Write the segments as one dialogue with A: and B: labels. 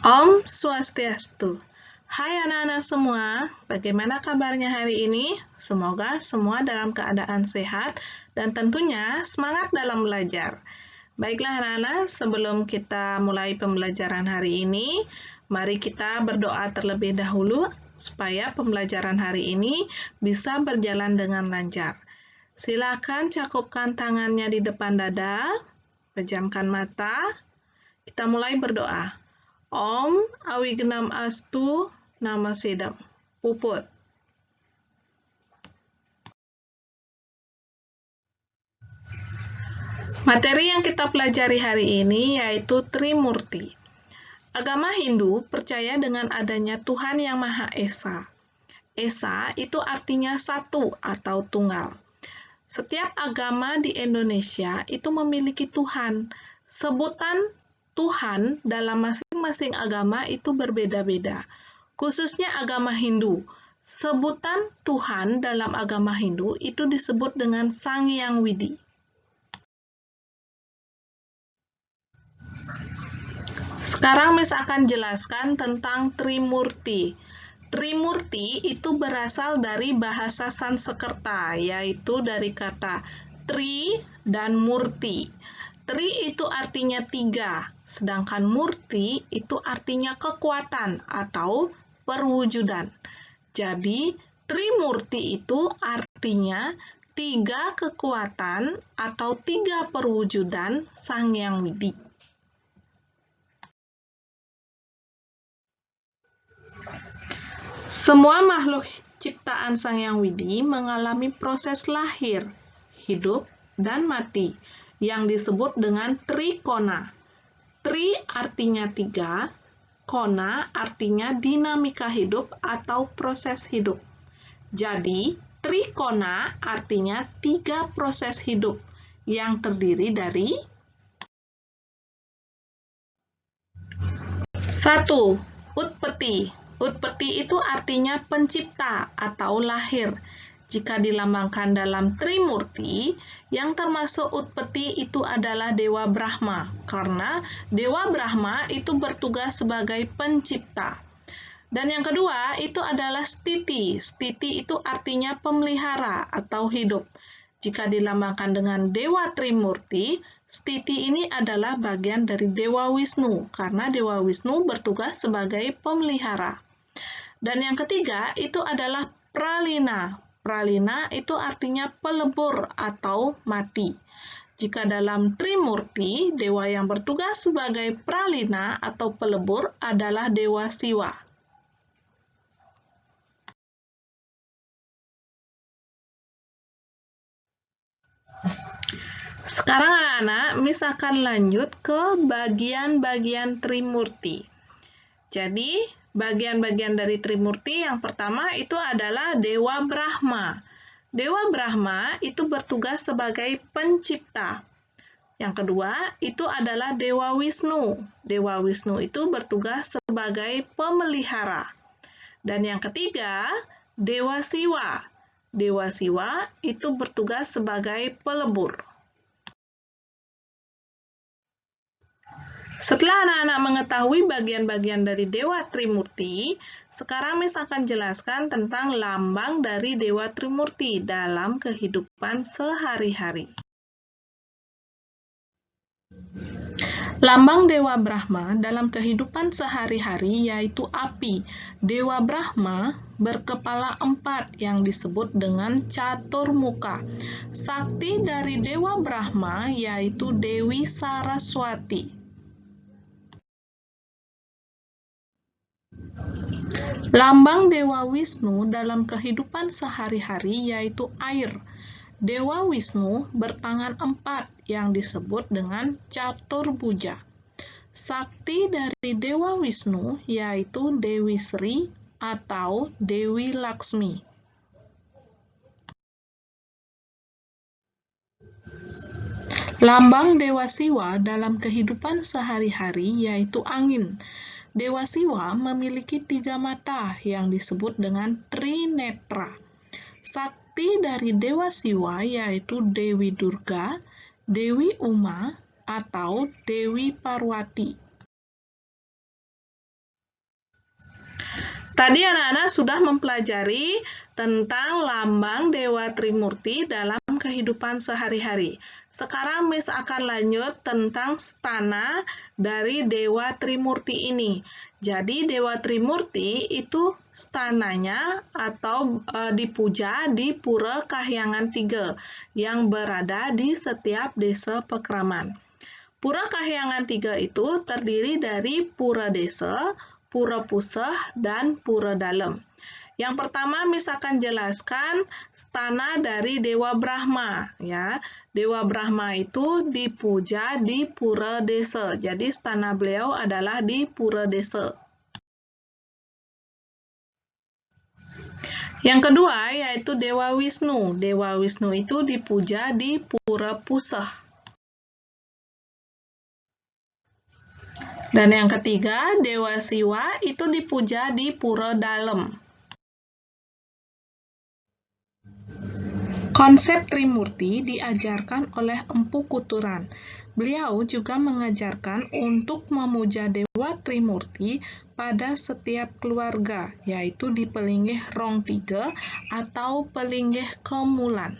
A: Om Swastiastu. Hai anak-anak semua, bagaimana kabarnya hari ini? Semoga semua dalam keadaan sehat dan tentunya semangat dalam belajar. Baiklah anak-anak, sebelum kita mulai pembelajaran hari ini, mari kita berdoa terlebih dahulu supaya pembelajaran hari ini bisa berjalan dengan lancar. Silakan cakupkan tangannya di depan dada, pejamkan mata, kita mulai berdoa. Om Awignam Astu Nama Sedam. Puput. Materi yang kita pelajari hari ini yaitu Trimurti. Agama Hindu percaya dengan adanya Tuhan Yang Maha Esa. Esa itu artinya satu atau tunggal. Setiap agama di Indonesia itu memiliki Tuhan. Sebutan Tuhan dalam masing-masing agama itu berbeda-beda. Khususnya agama Hindu, sebutan Tuhan dalam agama Hindu itu disebut dengan Sang Hyang Widi. Sekarang Miss akan jelaskan tentang Trimurti. Trimurti itu berasal dari bahasa Sanskerta, yaitu dari kata tri dan murti. Tri itu artinya tiga, sedangkan murti itu artinya kekuatan atau perwujudan. Jadi, Trimurti itu artinya tiga kekuatan atau tiga perwujudan Sang Hyang Widi. Semua makhluk ciptaan Sang Hyang Widi mengalami proses lahir, hidup, dan mati yang disebut dengan trikona. Tri artinya tiga, kona artinya dinamika hidup atau proses hidup. Jadi, trikona artinya tiga proses hidup yang terdiri dari 1. Utpeti. Utpeti itu artinya pencipta atau lahir. Jika dilambangkan dalam Trimurti, yang termasuk Utpeti itu adalah Dewa Brahma, karena Dewa Brahma itu bertugas sebagai pencipta. Dan yang kedua itu adalah Stiti. Stiti itu artinya pemelihara atau hidup. Jika dilambangkan dengan Dewa Trimurti, Stiti ini adalah bagian dari Dewa Wisnu, karena Dewa Wisnu bertugas sebagai pemelihara. Dan yang ketiga itu adalah Pralina. Pralina itu artinya pelebur atau mati. Jika dalam Trimurti, dewa yang bertugas sebagai Pralina atau pelebur adalah Dewa Siwa. Sekarang anak-anak, Miss akan lanjut ke bagian-bagian Trimurti. Jadi, bagian-bagian dari Trimurti yang pertama itu adalah Dewa Brahma. Dewa Brahma itu bertugas sebagai pencipta. Yang kedua, itu adalah Dewa Wisnu. Dewa Wisnu itu bertugas sebagai pemelihara. Dan yang ketiga, Dewa Siwa. Dewa Siwa itu bertugas sebagai pelebur. Setelah anak-anak mengetahui bagian-bagian dari Dewa Trimurti, sekarang Miss akan jelaskan tentang lambang dari Dewa Trimurti dalam kehidupan sehari-hari. Lambang Dewa Brahma dalam kehidupan sehari-hari yaitu api. Dewa Brahma berkepala 4 yang disebut dengan Caturmuka. Sakti dari Dewa Brahma yaitu Dewi Saraswati. Lambang Dewa Wisnu dalam kehidupan sehari-hari yaitu air. Dewa Wisnu bertangan 4 yang disebut dengan Caturbuja. Sakti dari Dewa Wisnu yaitu Dewi Sri atau Dewi Laksmi. Lambang Dewa Siwa dalam kehidupan sehari-hari yaitu angin. Dewa Siwa memiliki 3 mata yang disebut dengan Trinetra. Sakti dari Dewa Siwa yaitu Dewi Durga, Dewi Uma, atau Dewi Parwati. Tadi anak-anak sudah mempelajari tentang lambang Dewa Trimurti dalam kehidupan sehari-hari. Sekarang Miss akan lanjut tentang stana dari Dewa Trimurti ini. Jadi Dewa Trimurti itu stananya atau dipuja di Pura Kahyangan 3 yang berada di setiap desa Pekraman. Pura Kahyangan 3 itu terdiri dari pura desa, pura puseh, dan pura dalem. Yang pertama, Miss akan jelaskan stana dari Dewa Brahma. Ya, Dewa Brahma itu dipuja di pura desa. Jadi, stana beliau adalah di pura desa. Yang kedua, yaitu Dewa Wisnu. Dewa Wisnu itu dipuja di pura puseh. Dan yang ketiga, Dewa Siwa itu dipuja di pura dalem. Konsep Trimurti diajarkan oleh Empu Kuturan. Beliau juga mengajarkan untuk memuja Dewa Trimurti pada setiap keluarga, yaitu di Pelinggih Rong 3 atau Pelinggih Kemulan.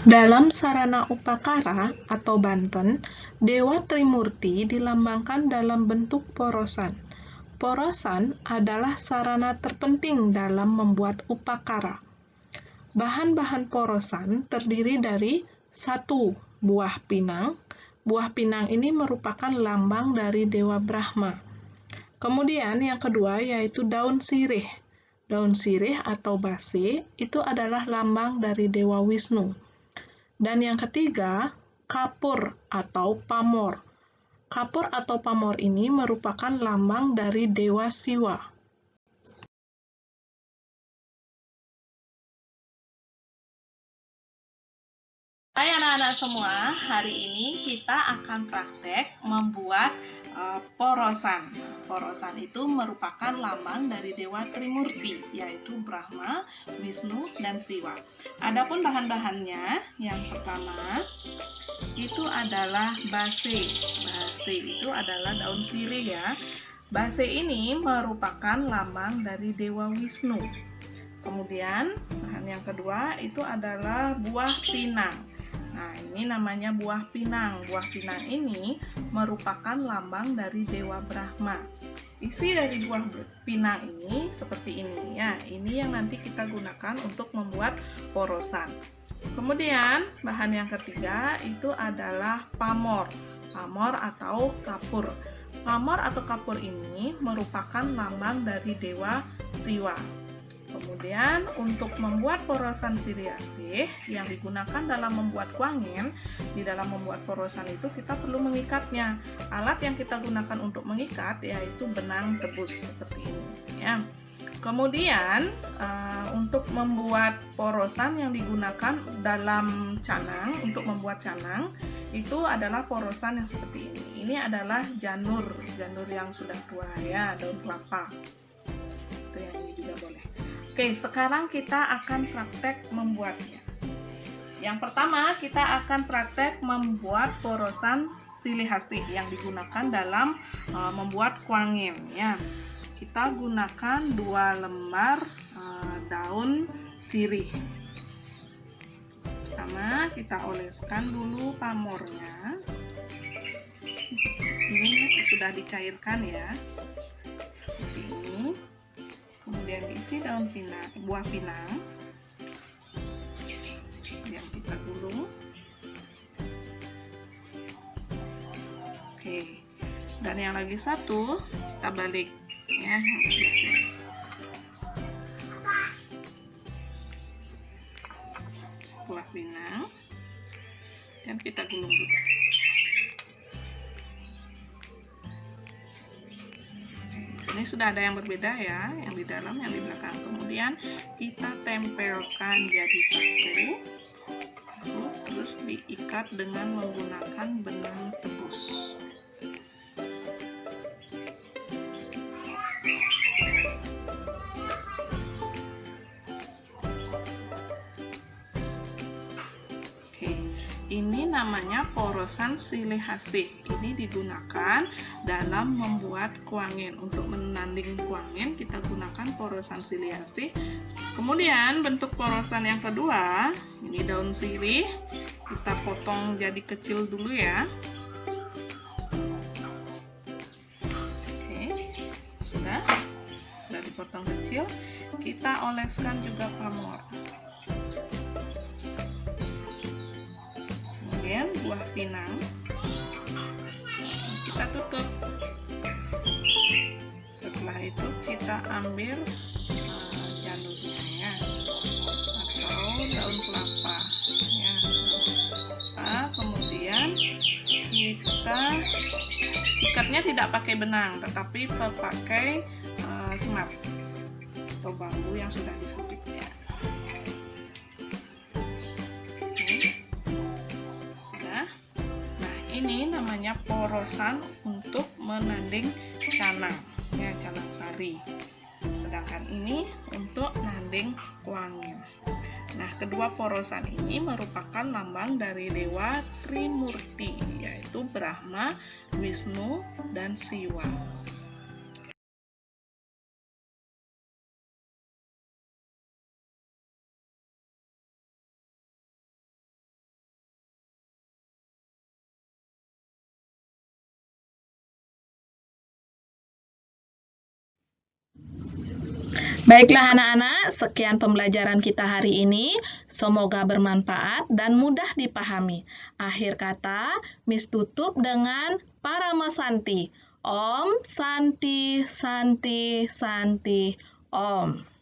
A: Dalam sarana upakara atau Banten, Dewa Trimurti dilambangkan dalam bentuk porosan. Porosan adalah sarana terpenting dalam membuat upakara. Bahan-bahan porosan terdiri dari 1. Buah pinang. Buah pinang ini merupakan lambang dari Dewa Brahma. Kemudian yang kedua yaitu daun sirih. Daun sirih atau base itu adalah lambang dari Dewa Wisnu. Dan yang ketiga, kapur atau pamor. Kapur atau pamor ini merupakan lambang dari Dewa Siwa. Hai anak-anak semua, hari ini kita akan praktek membuat porosan. Porosan itu merupakan lambang dari Dewa Trimurti, yaitu Brahma, Wisnu, dan Siwa. Adapun bahan-bahannya, yang pertama itu adalah base. Base itu adalah daun sirih ya. Base ini merupakan lambang dari Dewa Wisnu. Kemudian bahan yang kedua itu adalah buah pinang. Nah, ini namanya buah pinang. Buah pinang ini merupakan lambang dari Dewa Brahma. Isi dari buah pinang ini seperti ini ya. Ini yang nanti kita gunakan untuk membuat porosan. Kemudian, bahan yang ketiga itu adalah pamor. Pamor atau kapur. Pamor atau kapur ini merupakan lambang dari Dewa Siwa. Kemudian untuk membuat porosan sirih asih yang digunakan dalam membuat kuangin, di dalam membuat porosan itu kita perlu mengikatnya. Alat yang kita gunakan untuk mengikat yaitu benang tebus seperti ini ya. Kemudian untuk membuat porosan yang digunakan dalam canang, untuk membuat canang itu adalah porosan yang seperti ini. Ini adalah janur yang sudah tua ya, daun kelapa. Itu yang ini juga boleh. Oke, sekarang kita akan praktek membuatnya. Yang pertama, kita akan praktek membuat porosan silih asih yang digunakan dalam membuat kuangin. Ya. Kita gunakan 2 lembar daun sirih. Pertama, kita oleskan dulu pamornya. Ini sudah dicairkan ya, seperti ini. Kemudian diisi daun pinang, buah pinang yang kita gulung. Oke, dan yang lagi satu kita balik ya, yang sebelah sini. Buah pinang dan kita gulung juga. Ini sudah ada yang berbeda ya, yang di dalam, yang di belakang. Kemudian kita tempelkan jadi satu, terus diikat dengan menggunakan benang tebus. Oke, Ini namanya porosan silihasih. Ini digunakan dalam membuat kuangen. Untuk menanding kuangen kita gunakan porosan silihasih. Kemudian bentuk porosan yang kedua, ini daun sirih. Kita potong jadi kecil dulu ya. Oke, sudah dipotong kecil. Kita oleskan juga pamor. Kemudian buah pinang kita tutup. Setelah itu kita ambil jalurnya ya, atau daun kelapa ya. Kemudian kita ikatnya tidak pakai benang, tetapi pakai semat atau bambu yang sudah disebut ya. Ini namanya porosan untuk menanding canang ya, canang sari. Sedangkan ini untuk nanding kuangen. Nah, kedua porosan ini merupakan lambang dari dewa Trimurti, yaitu Brahma, Wisnu, dan Siwa. Baiklah anak-anak, sekian pembelajaran kita hari ini. Semoga bermanfaat dan mudah dipahami. Akhir kata, Miss tutup dengan Paramasanti. Om Santi Santi Santi Om.